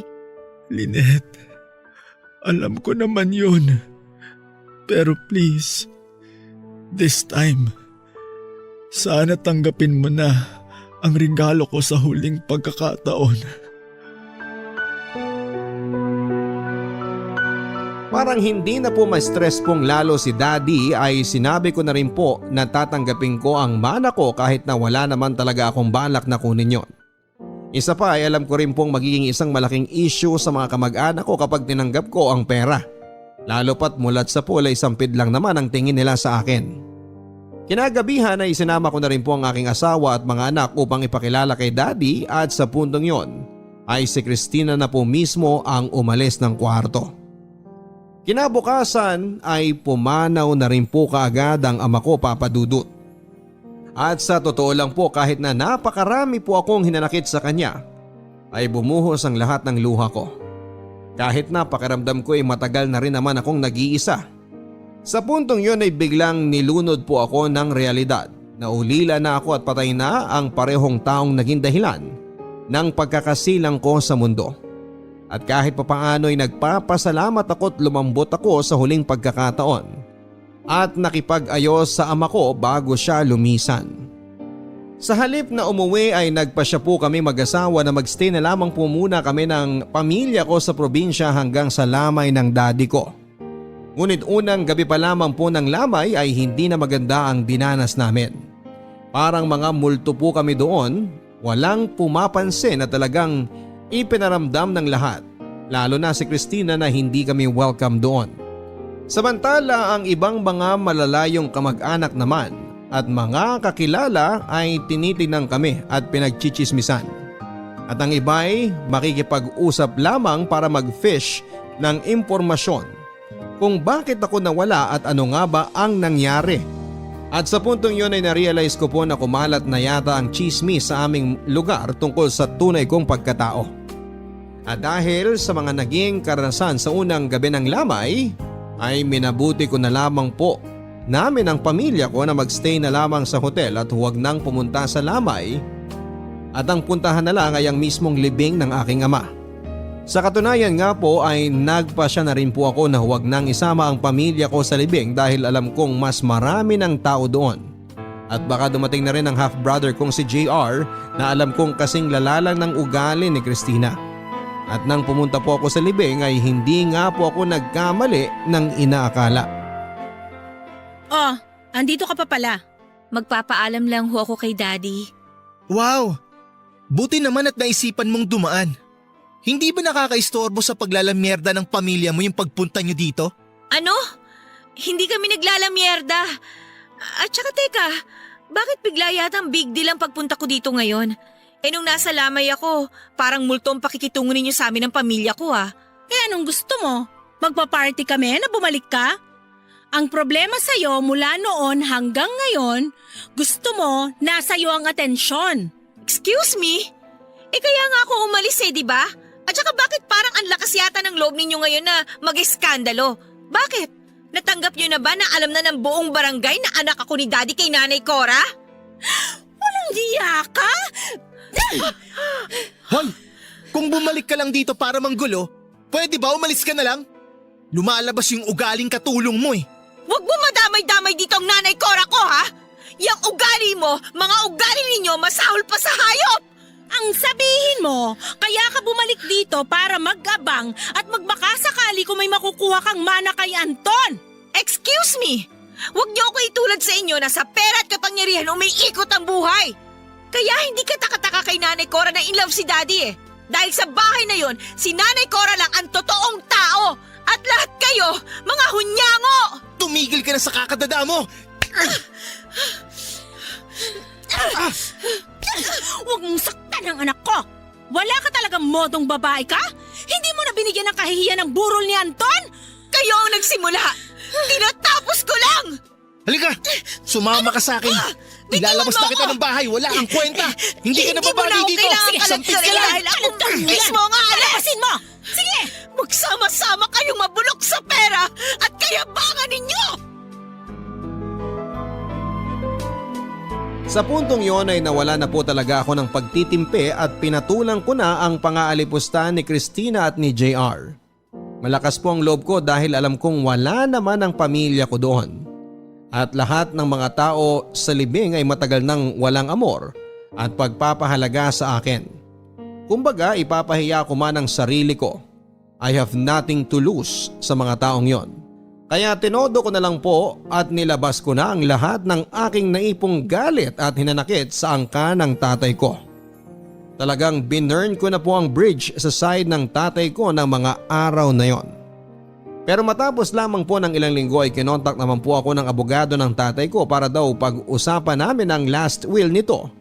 Speaker 5: Lynette, alam ko naman yun. Pero please, this time, sana tanggapin mo na ang regalo ko sa huling pagkakataon.
Speaker 2: Parang hindi na po ma-stress pong lalo si Daddy ay sinabi ko na rin po na tatanggapin ko ang mana ko kahit na wala naman talaga akong balak na kunin yon. Isa pa ay alam ko rin pong magiging isang malaking issue sa mga kamag-anak ko kapag tinanggap ko ang pera. Lalo pat mulat sa pool ay sampid lang naman ang tingin nila sa akin. Kinagabihan ay sinama ko na rin po ang aking asawa at mga anak upang ipakilala kay Daddy at sa puntong yon ay si Christina na po mismo ang umalis ng kwarto. Kinabukasan ay pumanaw na rin po kaagad ang ama ko, Papa Dudut. At sa totoo lang po kahit na napakarami po akong hinanakit sa kanya ay bumuhos ang lahat ng luha ko. Kahit na pakiramdam ko ay matagal na rin naman akong nag-iisa. Sa puntong yun ay biglang nilunod po ako ng realidad na ulila na ako at patay na ang parehong taong naging dahilan ng pagkakasilang ko sa mundo. At kahit papaano ay nagpapasalamat ako at lumambot ako sa huling pagkakataon at nakipag-ayos sa ama ko bago siya lumisan. Sa halip na umuwi ay nagpasya po kami mag-asawa na magstay na lamang po muna kami ng pamilya ko sa probinsya hanggang sa lamay ng daddy ko. Ngunit unang gabi pa lamang po ng lamay ay hindi na maganda ang dinanas namin. Parang mga multo po kami doon, walang pumapansin na talagang ipinaramdam ng lahat, lalo na si Christina na hindi kami welcome doon. Samantala ang ibang mga malalayong kamag-anak naman at mga kakilala ay tinitingnan kami at pinagchichismisan. At ang iba'y makikipag-usap lamang para mag-fish ng impormasyon kung bakit ako nawala at ano nga ba ang nangyari. At sa puntong yun ay narealize ko po na kumalat na yata ang chismis sa aming lugar tungkol sa tunay kong pagkatao. At dahil sa mga naging karanasan sa unang gabi ng lamay, ay minabuti ko na lamang po namin ang pamilya ko na magstay na lamang sa hotel at huwag nang pumunta sa lamay at ang puntahan na lang ay ang mismong libing ng aking ama. Sa katunayan nga po ay nagpasya na rin po ako na huwag nang isama ang pamilya ko sa libing dahil alam kong mas marami ng tao doon. At baka dumating na rin ang half-brother kong si JR na alam kong kasing lalalang ng ugali ni Christina. At nang pumunta po ako sa libing ay hindi nga po ako nagkamali ng inaakala.
Speaker 3: Oh, andito ka pa pala.
Speaker 8: Magpapaalam lang ho ako kay Daddy.
Speaker 9: Wow! Buti naman at naisipan mong dumaan. Hindi ba nakakaistorbo sa paglalamyerda ng pamilya mo yung pagpunta nyo dito?
Speaker 8: Ano? Hindi kami naglalamyerda. At saka teka, bakit bigla yata ang big deal ang pagpunta ko dito ngayon? Nung nasa lamay ako, parang multo ang pakikitungo ninyo sa amin ng pamilya ko ah.
Speaker 3: Anong gusto mo? Magpa-party kami na bumalik ka? Ang problema sa'yo mula noon hanggang ngayon, gusto mo nasa iyo ang atensyon.
Speaker 8: Excuse me? Kaya nga ako umalis di ba? At saka bakit parang ang lakas yata ng loob ninyo ngayon na mag-eskandalo? Bakit? Natanggap niyo na ba na alam na ng buong barangay na anak ako ni Daddy kay Nanay Cora?
Speaker 3: Walang hiya ka?
Speaker 9: Hoy! Kung bumalik ka lang dito para manggulo, pwede ba umalis ka na lang? Lumalabas yung ugaling katulong mo eh.
Speaker 8: Huwag mo madamay-damay dito ang Nanay Cora ko, ha? Yang ugali mo, mga ugali ninyo, masahol pa sa hayop!
Speaker 3: Ang sabihin mo, kaya ka bumalik dito para mag-abang at magbakasakali kung may makukuha kang mana kay Anton.
Speaker 8: Excuse me! Huwag niyo ako itulad sa inyo na sa pera at kapangyarihan umiikot ang buhay! Kaya hindi ka taka-taka kay Nanay Cora na in love si Daddy eh. Dahil sa bahay na yon, si Nanay Cora lang ang totoong tao! At lahat kayo, mga hunyango!
Speaker 9: Tumigil ka na sa kakadada mo!
Speaker 3: Huwag mong saktan ang anak ko! Wala ka talagang modong babae ka? Hindi mo na binigyan ng kahihiyan ng burol ni Anton?
Speaker 8: Kayo ang nagsimula! Tinatapos ko lang!
Speaker 9: Halika! Sumama ka sa akin! Ilalabas na kita ng bahay! Wala kang kwenta! Hindi ka na babali dito! Sampit ka lang!
Speaker 8: Dahil ako mismo nga
Speaker 3: Alabasin mo! Sige!
Speaker 8: Magsama-sama kayong mabulok sa pera at kayabangan ninyo!
Speaker 2: Sa puntong yon ay nawala na po talaga ako ng pagtitimpe at pinatulang ko na ang pang-aalipusta ni Christina at ni JR. Malakas po ang loob ko dahil alam kong wala naman ang pamilya ko doon. At lahat ng mga tao sa libing ay matagal nang walang amor at pagpapahalaga sa akin. Kumbaga ipapahiya ko man ang sarili ko. I have nothing to lose sa mga taong yon. Kaya tinodo ko na lang po at nilabas ko na ang lahat ng aking naipong galit at hinanakit sa angka ng tatay ko. Talagang binurn ko na po ang bridge sa side ng tatay ko ng mga araw na yon. Pero matapos lamang po ng ilang linggo ay kinontak naman po ako ng abogado ng tatay ko para daw pag-usapan namin ang last will nito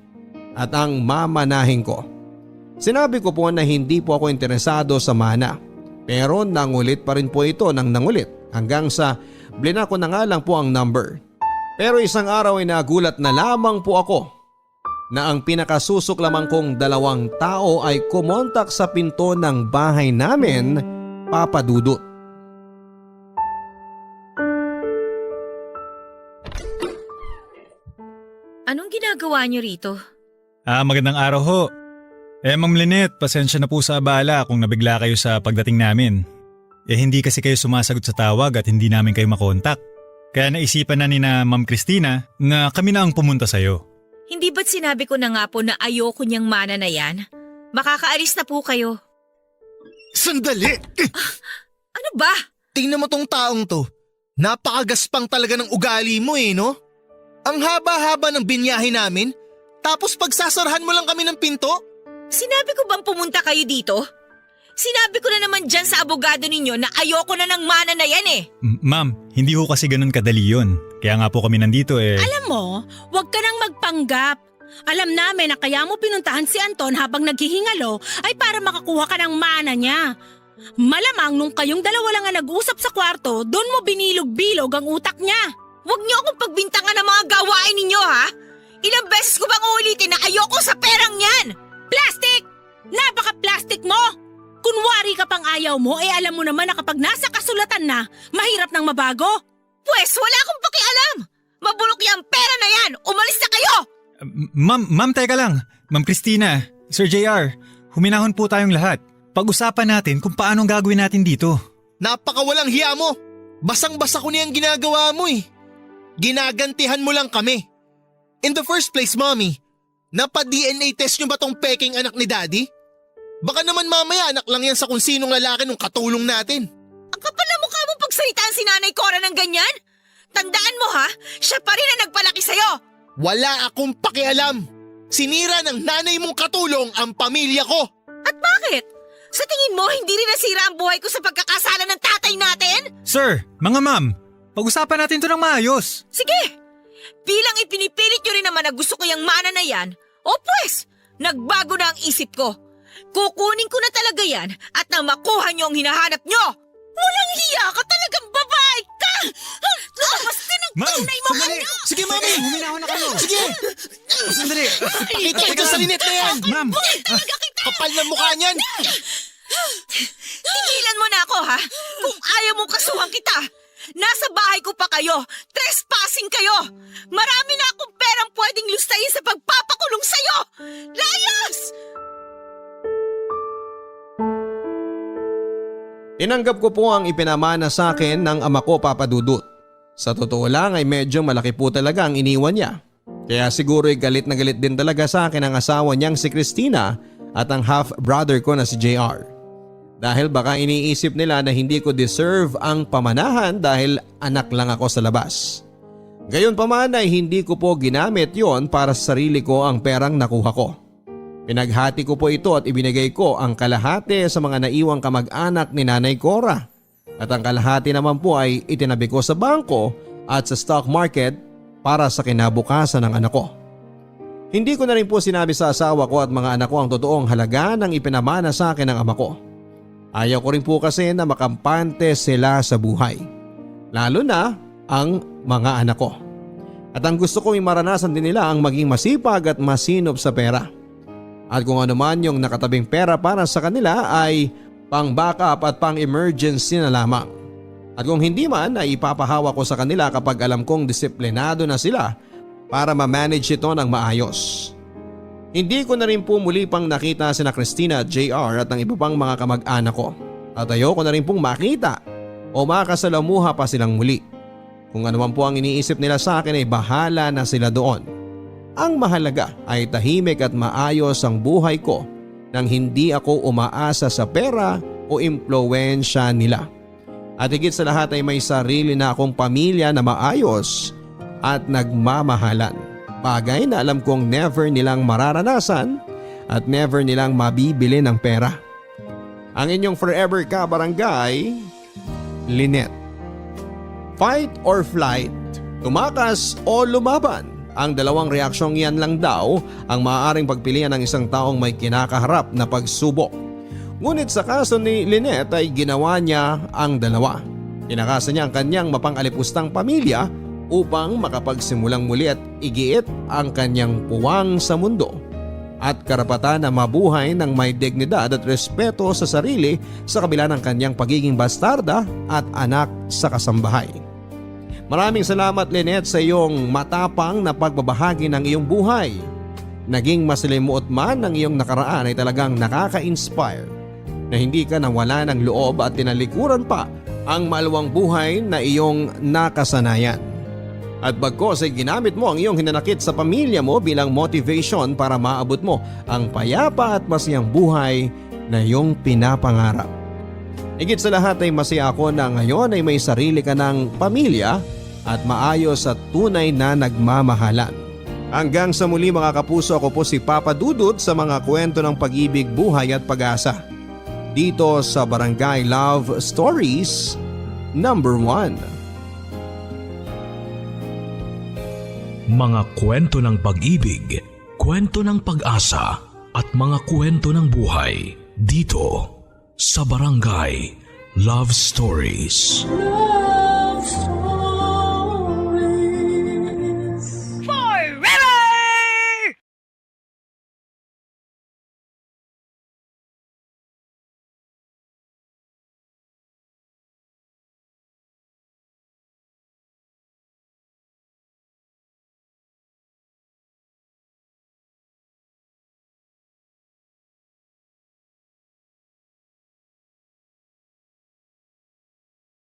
Speaker 2: at ang mamanahin ko. Sinabi ko po na hindi po ako interesado sa mana, pero nangulit pa rin po ito ng nangulit hanggang sa blinako na nga lang po ang number. Pero isang araw ay nagulat na lamang po ako na ang pinakasusok lamang kong 2 tao ay kumontak sa pinto ng bahay namin, Papa Dudut.
Speaker 8: Anong ginagawa niyo rito?
Speaker 5: Magandang araw ho. Ma'am Lynette, pasensya na po sa abala kung nabigla kayo sa pagdating namin. Hindi kasi kayo sumasagot sa tawag at hindi namin kayo makontak. Kaya naisipan na ni na Ma'am Christina na kami na ang pumunta sa'yo.
Speaker 8: Hindi ba't sinabi ko na nga po na ayoko niyang mana na yan? Makakaalis na po kayo.
Speaker 9: Sandali!
Speaker 8: Ano ba?
Speaker 9: Tingnan mo tong taong to. Napakagaspang talaga ng ugali mo eh, no? Ang haba-haba ng binyahe namin, tapos pagsasarahan mo lang kami ng pinto?
Speaker 8: Sinabi ko bang pumunta kayo dito? Sinabi ko na naman dyan sa abogado ninyo na ayoko na ng mana na yan eh.
Speaker 5: Ma'am, hindi ho kasi ganun kadali yun. Kaya nga po kami nandito eh.
Speaker 3: Alam mo, huwag ka nang magpanggap. Alam namin na kaya mo pinuntahan si Anton habang naghihingalo ay para makakuha ka ng mana niya. Malamang nung kayong dalawa lang ang nag-usap sa kwarto, doon mo binilog-bilog ang utak niya.
Speaker 8: Huwag niyo akong pagbintangan ng mga gawain ninyo ha? Ilang beses ko bang uulitin na ayoko sa perang yan?
Speaker 3: Plastic! Napaka-plastic mo! Kunwari ka pang ayaw mo, alam mo naman na kapag nasa kasulatan na, mahirap nang mabago.
Speaker 8: Pwes wala akong pakialam! Mabulok yung pera na yan! Umalis na kayo!
Speaker 5: Ma'am, teka lang. Ma'am Christina, Sir JR, huminahon po tayong lahat. Pag-usapan natin kung paanong gagawin natin dito.
Speaker 9: Napakawalang hiya mo! Basang-basa ko niyang ginagawa mo eh. Ginagantihan mo lang kami. In the first place, Mommy, napa-DNA test niyo ba tong peking anak ni Daddy? Baka naman mamaya anak lang yan sa kung sinong lalaki nung katulong natin.
Speaker 8: Ang kapal na mukha mo pagsalitaan si Nanay Cora ng ganyan? Tandaan mo ha, siya pa rin ang nagpalaki sa'yo.
Speaker 9: Wala akong pakialam. Sinira ng nanay mong katulong ang pamilya ko.
Speaker 8: At bakit? Sa tingin mo, hindi rin nasira ang buhay ko sa pagkakasala ng tatay natin?
Speaker 5: Sir, mga ma'am, pag-usapan natin to ng maayos.
Speaker 8: Sige! Bilang ipinipilit nyo rin naman na gusto ko yung mana na yan, o pues, nagbago na ang isip ko. Kukunin ko na talaga yan at nang makuha nyo ang hinahanap nyo. Walang hiya ka talagang babae ka! Labas ka ng tunay mo ano!
Speaker 9: Sige, Mami!
Speaker 5: Huminahon na kayo.
Speaker 9: Sige!
Speaker 5: Sandali.
Speaker 9: Pakita ko sa Lynette na yan!
Speaker 5: Ma'am,
Speaker 9: Kapal na mukha niyan!
Speaker 8: Tigilan mo na ako, ha? Kung ayaw mong kasuhan kita, nasa bahay ko pa kayo. Trespassing kayo. Marami na akong perang pwedeng lustayin sa pagpapakulong sa'yo. Layas!
Speaker 2: Tinanggap ko po ang ipinamana sa akin ng ama ko, Papa Dudut. Sa totoo lang ay medyo malaki po talaga ang iniwan niya. Kaya siguro'y galit na galit din talaga sa akin ang asawa niyang si Christina at ang half-brother ko na si JR. Dahil baka iniisip nila na hindi ko deserve ang pamanahan dahil anak lang ako sa labas. Gayunpaman ay hindi ko po ginamit yon para sa sarili ko ang perang nakuha ko. Pinaghati ko po ito at ibinigay ko ang kalahati sa mga naiwang kamag-anak ni Nanay Cora. At ang kalahati naman po ay itinabi ko sa bangko at sa stock market para sa kinabukasan ng anak ko. Hindi ko na rin po sinabi sa asawa ko at mga anak ko ang totoong halaga ng ipinamana sa akin ng ama ko. Ayaw ko rin po kasi na makampante sila sa buhay. Lalo na ang mga anak ko. At ang gusto kong maranasan din nila ang maging masipag at masinop sa pera. At kung ano man yung nakatabing pera para sa kanila ay pang backup at pang emergency na lamang. At kung hindi man ay ipapahawa ko sa kanila kapag alam kong disiplinado na sila para ma-manage ito ng maayos. Hindi ko na rin po muli pang nakita sina Christina at JR at ang iba pang mga kamag-anak ko. At ayoko na rin pong makita o makasalamuha pa silang muli. Kung ano man po ang iniisip nila sa akin ay bahala na sila doon. Ang mahalaga ay tahimik at maayos ang buhay ko nang hindi ako umaasa sa pera o impluwensya nila. At higit sa lahat ay may sarili na akong pamilya na maayos at nagmamahalan. Bagay na alam kong never nilang mararanasan at never nilang mabibili ng pera. Ang inyong forever ka-barangay, Lynette. Fight or flight, tumakas o lumaban. Ang dalawang reaksyong yan lang daw ang maaaring pagpilian ng isang taong may kinakaharap na pagsubok. Ngunit sa kaso ni Lynette ay ginawa niya ang dalawa. Tinakasan niya ang kanyang mapang-alipustang pamilya upang makapagsimulang muli at igiit ang kanyang puwang sa mundo at karapatan na mabuhay ng may dignidad at respeto sa sarili sa kabila ng kanyang pagiging bastarda at anak sa kasambahay. Maraming salamat, Lynette, sa iyong matapang na pagbabahagi ng iyong buhay. Naging masalimuot man ang iyong nakaraan ay talagang nakaka-inspire na hindi ka nawala ng loob at tinalikuran pa ang maluwang buhay na iyong nakasanayan. At bagkos ay ginamit mo ang iyong hinanakit sa pamilya mo bilang motivation para maabot mo ang payapa at masayang buhay na iyong pinapangarap. Higit sa lahat ay masaya ako na ngayon ay may sarili ka ng pamilya at maayos at tunay na nagmamahalan. Hanggang sa muli mga kapuso, ako po si Papa Dudut sa mga kwento ng pag-ibig, buhay at pag-asa. Dito sa Barangay Love Stories number 1.
Speaker 1: Mga kwento ng pag-ibig, kwento ng pag-asa at mga kwento ng buhay dito sa Barangay Love Stories.